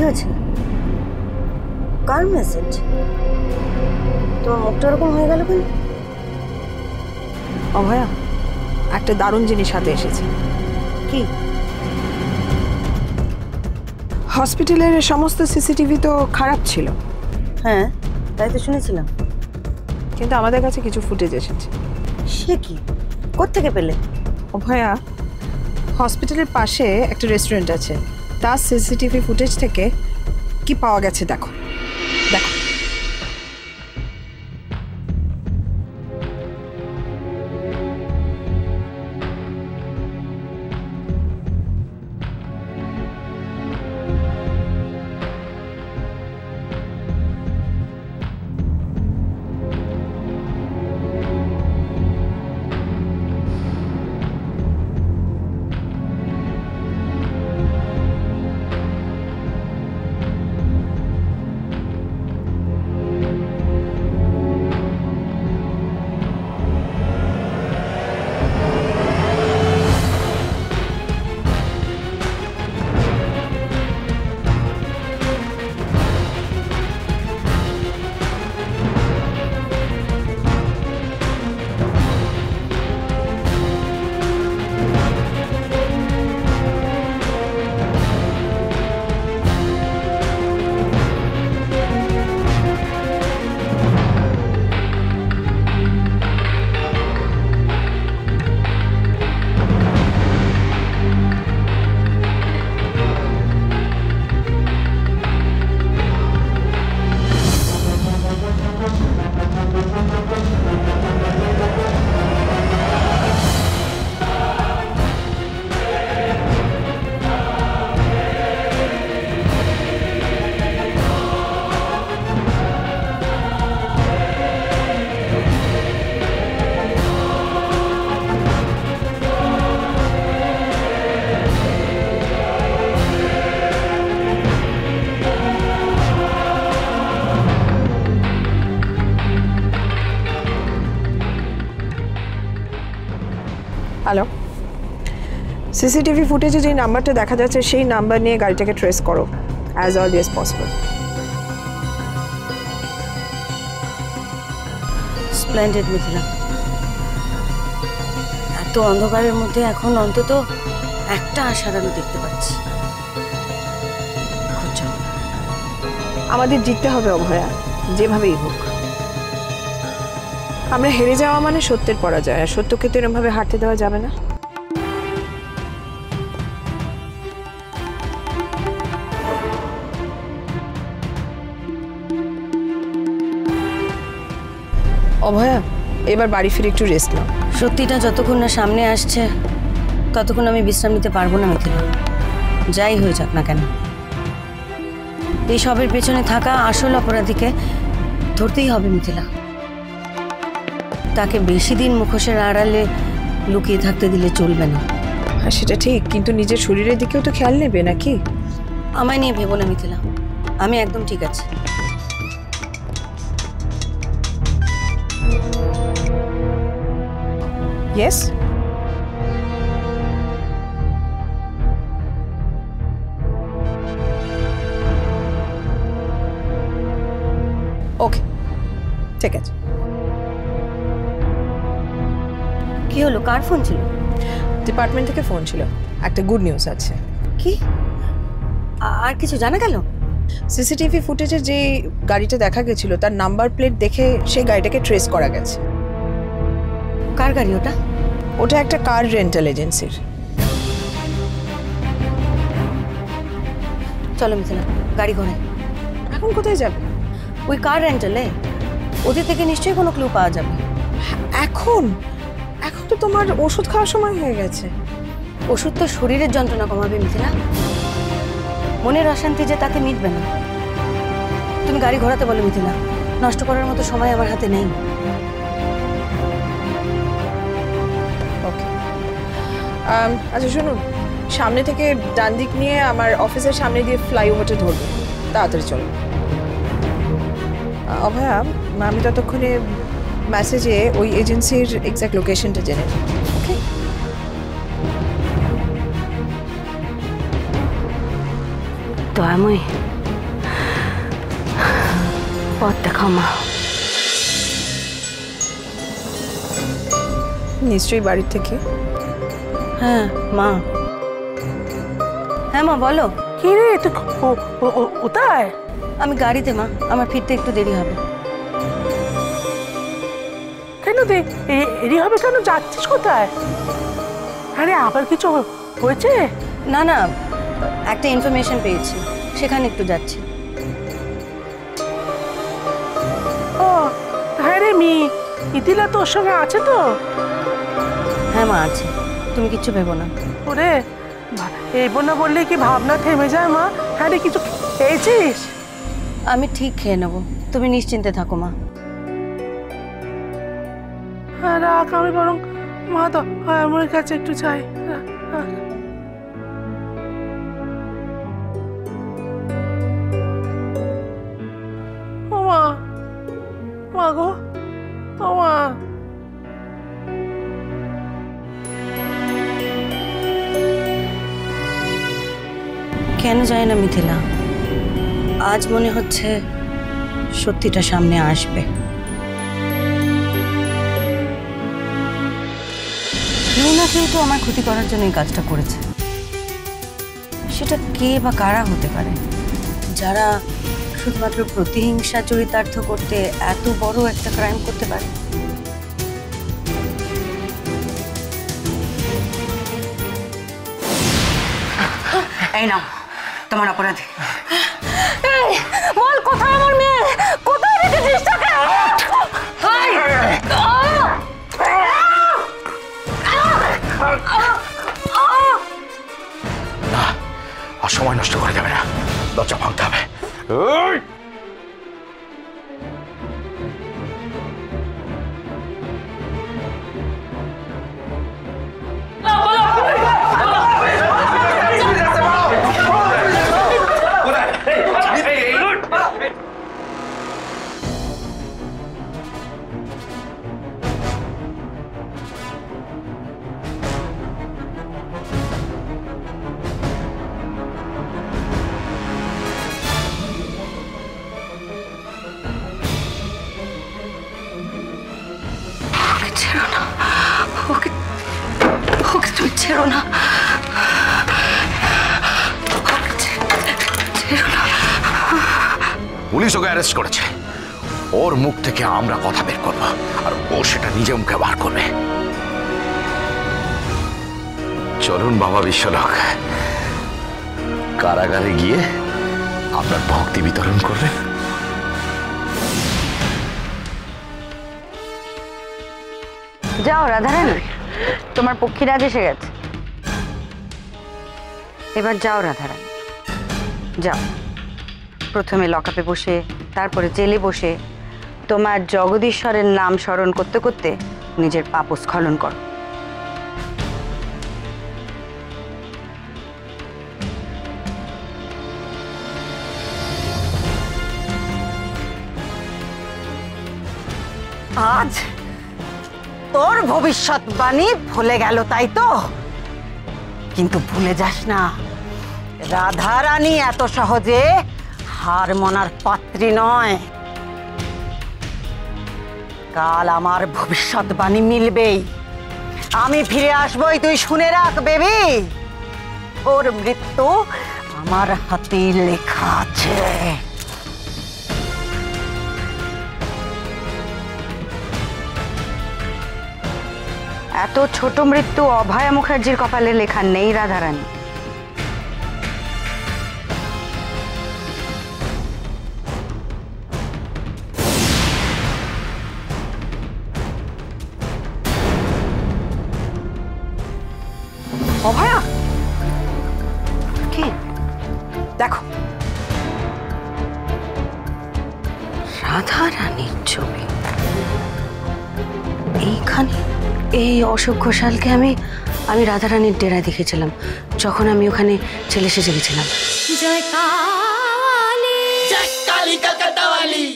হয়েছে? কার মেসেজ? তোমার মুখটা ওরকম হয়ে গেল কেন? অভয়া, একটা দারুণ জিনিস হাতে এসেছে। কি? হসপিটালের সমস্ত সিসিটিভি তো খারাপ ছিল। হ্যাঁ, তাই তো শুনেছিলাম। কিন্তু আমাদের কাছে কিছু ফুটেজ এসেছে। সে কি? কোত্থেকে পেলে? অভয়া, হসপিটালের পাশে একটা রেস্টুরেন্ট আছে, তার সিসিটিভি ফুটেজ থেকে কি পাওয়া গেছে দেখো। দেখো, হ্যালো, সিসিটিভি ফুটেজে যে নাম্বারটা দেখা যাচ্ছে সেই নাম্বার নিয়ে গাড়িটাকে ট্রেস করো as early as possible. Splendid Mithila. এত অন্ধকারের মধ্যে এখন অন্তত একটা আশার আলো দেখতে পাচ্ছি। আমাদের জিততে হবে অভয়া, যেভাবেই হোক। আমরা হেরে যাওয়া মানে সত্যের পরাজয়, আর সত্যকে তো এরকমভাবে হারতে দেওয়া যাবে না। অভয়া, এবার বাড়ি ফিরে একটু রেস্ট নাও। সত্যিটা যতক্ষণ না সামনে আসছে ততক্ষণ আমি বিশ্রাম নিতে পারবো না মিথিলা, যাই হয়ে যাক না কেন। এই সবের পেছনে থাকা আসল অপরাধীকে ধরতেই হবে মিথিলা। তাকে বেশি দিন মুখোশের আড়ালে লুকিয়ে থাকতে দিলে চলবে না। হ্যাঁ, সেটা ঠিক, কিন্তু নিজের শরীরের দিকেও তো খেয়াল নেবে নাকি? আমায় নিয়ে ভেবো না মিথিলা, আমি একদম ঠিক আছি। ইয়েস, ওকে, ঠিক আছে। কি হলো, কার ফোন ছিল? ডিপার্টমেন্ট থেকে ফোন ছিল, একটা গুড নিউজ আছে। কি? আর কিছু জানা গেল? সিসিটিভি ফুটেজে যে গাড়িটা দেখা গেছিল তার নাম্বার প্লেট দেখে সেই গাড়িটাকে ট্রেস করা গেছে। কার গাড়ি ওটা? ওটা একটা কার রেন্টাল এজেন্সির। চলো মিথিলা, গাড়ি ঘোরাই। এখন কোথায় যাবে? ওই কার রেন্টালে ওদের থেকে নিশ্চয়ই কোনো ক্লু পাওয়া যাবে। এখন এখন তো তোমার ওষুধ খাওয়ার সময় হয়ে গেছে। ওষুধ তো শরীরের যন্ত্রণা কমাবে মিথিলা, মনের অশান্তি যে তাতে মিটবে না। তুমি গাড়ি ঘোরাতে বলো মিথিলা, নষ্ট করার মতো সময় আমার হাতে নেই। ওকে, আচ্ছা শুনুন, সামনে থেকে ডান দিক নিয়ে আমার অফিসের সামনে দিয়ে ফ্লাইওভারটা ধরবো, তাড়াতাড়ি চলো। অভয়া, আমি ততক্ষণে মেসেজে ওই এজেন্সির এক্সাক্ট লোকেশনটা জেনে নিই। ওকে, দয়াময়, পথ দেখাও মা। নিশ্চয়ই বাড়ির থেকে। হ্যাঁ মা। হ্যাঁ মা বলো। কি রে তুই কোথায়? আমি গাড়িতে মা, আমার ফিরতে একটু দেরি হবে। কেন দেরি হবে কেন? যাচ্ছিস কোথায়? আরে আবার কিছু হয়েছে? না না, একটা ইনফরমেশন পেয়েছি, সেখানে একটু যাচ্ছি। ও হ্যাঁ রে মিথিলা তোর সঙ্গে আছে তো? হ্যাঁ মা আছে, তুমি কিচ্ছু ভেবো না। ওরে এই না বললে কি ভাবনা থেমে যায় মা? হ্যাঁ রে কিছু খেয়েছিস? আমি ঠিক খেয়ে নেবো, তুমি নিশ্চিন্তে থাকো মা। হ্যাঁ রাখ, আমি বরং মা তো আমার কাছে একটু চাই। ও মা, মা গো, ও মা। কেন যায় না মিথিলা, আজ মনে হচ্ছে সত্যিটা সামনে আসবে। কেউ না কেউ তো আমার ক্ষতি করার জন্য এই কাজটা করেছে। সেটা কে বা কারা হতে পারে, যারা শুধুমাত্র প্রতিহিংসা চরিতার্থ করতে এত বড় একটা ক্রাইম করতে পারে। এই নাও তোমার অপরাধী। বল কোথায় আমার মেয়ে? কোথায় রেখেছিস তাকে? না, আর সময় নষ্ট করা যাবে না, দরজা ভাঙতে হবে। ছেড়ো না, পুলিশ ওকে অ্যারেস্ট করেছে, ওর মুখ থেকে আমরা কথা বের করবো আর ও সেটা নিজে মুখে বার করবে। চলুন বাবা বিশ্বলোক, কারাগারে গিয়ে আপনার ভক্তি বিতরণ করবে। যাও রাধারানী, তোমার পক্ষীরাজ এসে গেছে। এবার যাও রাধারানী, যাও। প্রথমে লকআপে বসে, তারপরে জেলে বসে তোমার জগদীশ্বরের নাম স্মরণ করতে করতে নিজের পাপ স্খলন করো। আজ তোর ভবিষ্যৎবাণী ভুলে গেল তাই তো? কিন্তু ভুলে যাস না, রাধারানী এত সহজে হার মানার পাত্রী নয়। কাল আমার ভবিষ্যৎবাণী মিলবেই, আমি ফিরে আসবই, তুই শুনে রাখ বেবি। ওর মৃত্যু আমার হাতে লেখা আছে। এত ছোট মৃত্যু অভয়া মুখার্জির কপালে লেখা নেই রাধারানী। অভয়া কি? দেখো, রাধারানীর ছবি এইখানে। এই অশোক ঘোষালকে আমি রাধারানীর ডেরা দেখেছিলাম যখন আমি ওখানে ছেলে সেজে গেছিলাম। জয় কালী, জয় কালী কলকাতা वाली।